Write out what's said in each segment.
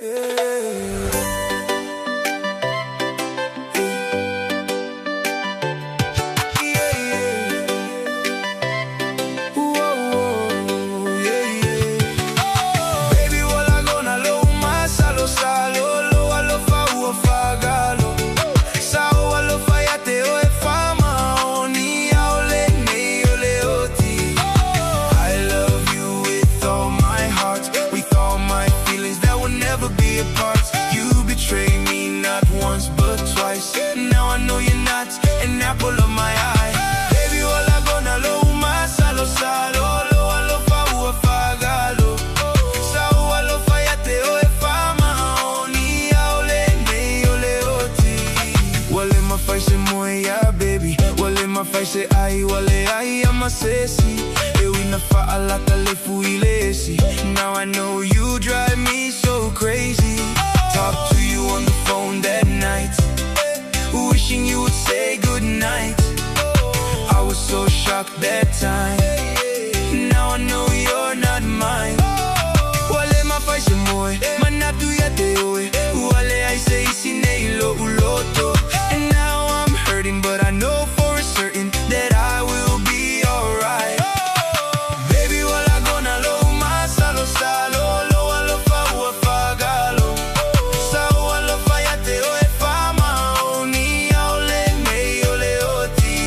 Baby, wala Lagona Lo'u Masalosalo, lo alofa uafagalo. Sao alofa yate o e fama oni aole nei ole oti. I love you with all my heart, with all my feelings that will never be apart. You betrayed me not once but twice. Now I know you're not an apple of my eye. Baby, wala Lagona Lo'u Masalosalo, lo alofa uafagalo. Sao alofa yate o e fama oni aole nei ole oti. Wale mafaise moya baby, wale mafaise ai, wale ai amasesi. Ewi na fa'alata le fuilesi. Now I know you drive me so crazy. Talk to you on the phone that night, wishing you would say goodnight. I was so shocked that time. Now I know you're not mine. Wale mafaise moy, manatu yate oe. Wale ai se isinei lo uloto. And now I'm hurting, but I know for certain that I will be alright. Baby, wala Lagona Lo'u Masalosalo, lo alofa uafagalo. Sao alofa yate o e fama oni aole nei ole oti.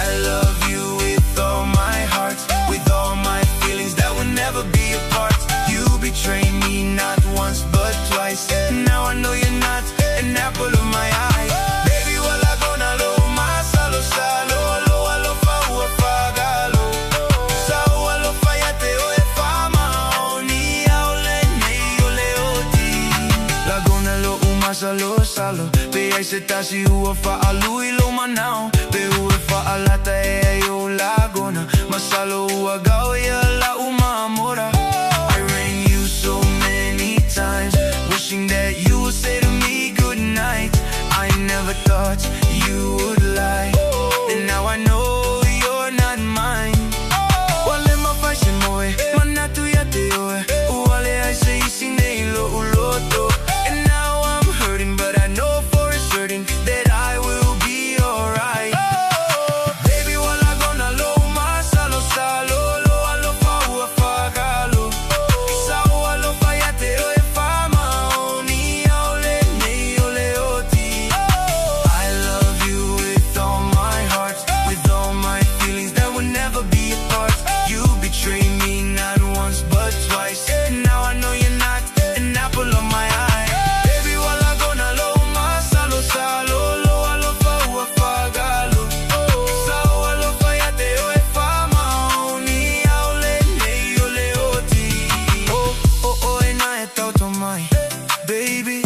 I love you with all my heart, with all my feelings that will never be apart. You betrayed me not once but twice. Now I know you're not an apple of my eye. Baby, wala Lagona Lo'u Masalosalo, lo alofa uafagalo. Sao alofa yate o e fama oni aole nei ole oti. Lagona Lo'u Masalosalo, pe ai se tasi ua fa'alui lo manao. Pe ua fa'alata e ai o Lagona Masalo ua gao ia la'u ma'amora. I rang you so many times, wishing that you would say to me goodnight. I never thought you would lie, and now I know you're not mine. Wale mafaise moe, manatu yate oe. Wale ai se isinei lo uloto. And now I'm hurting, but I know for certain that I will be alright. Baby, wala Lagona Lo'u Masalosalo, lo alofa uafagalo. Sao alofa yate o e fama oni aole nei ole oti. I love you with all my heart, with all my feelings that will never be apart. You betrayed me not once but twice. Now I know you're not an apple of my eye. Baby, wala Lagona Lo'u Masalosalo, lo alofa uafagalo. Sao alofa yate o e fama oni aole nei ole oti. Oh, oh, oh, and I thought to my baby,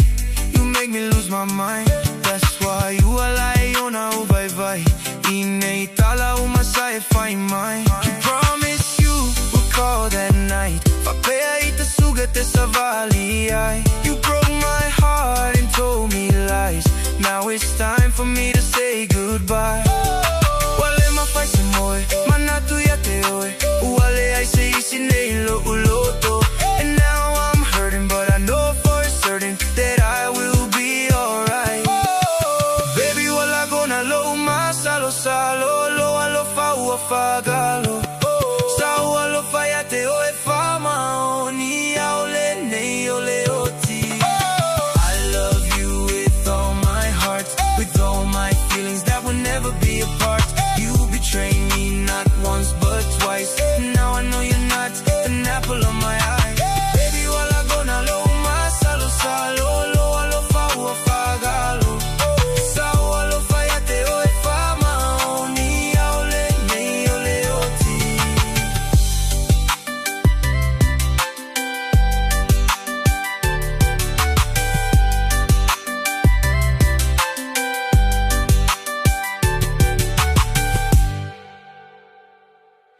you make me lose my mind. That's why you alai ona vai vai. Inei tala umasai fai mai. You promise you would call that night. Fapea ita sugate sa vali ai. You broke my heart and told me lies. Now it's time for me to say goodbye.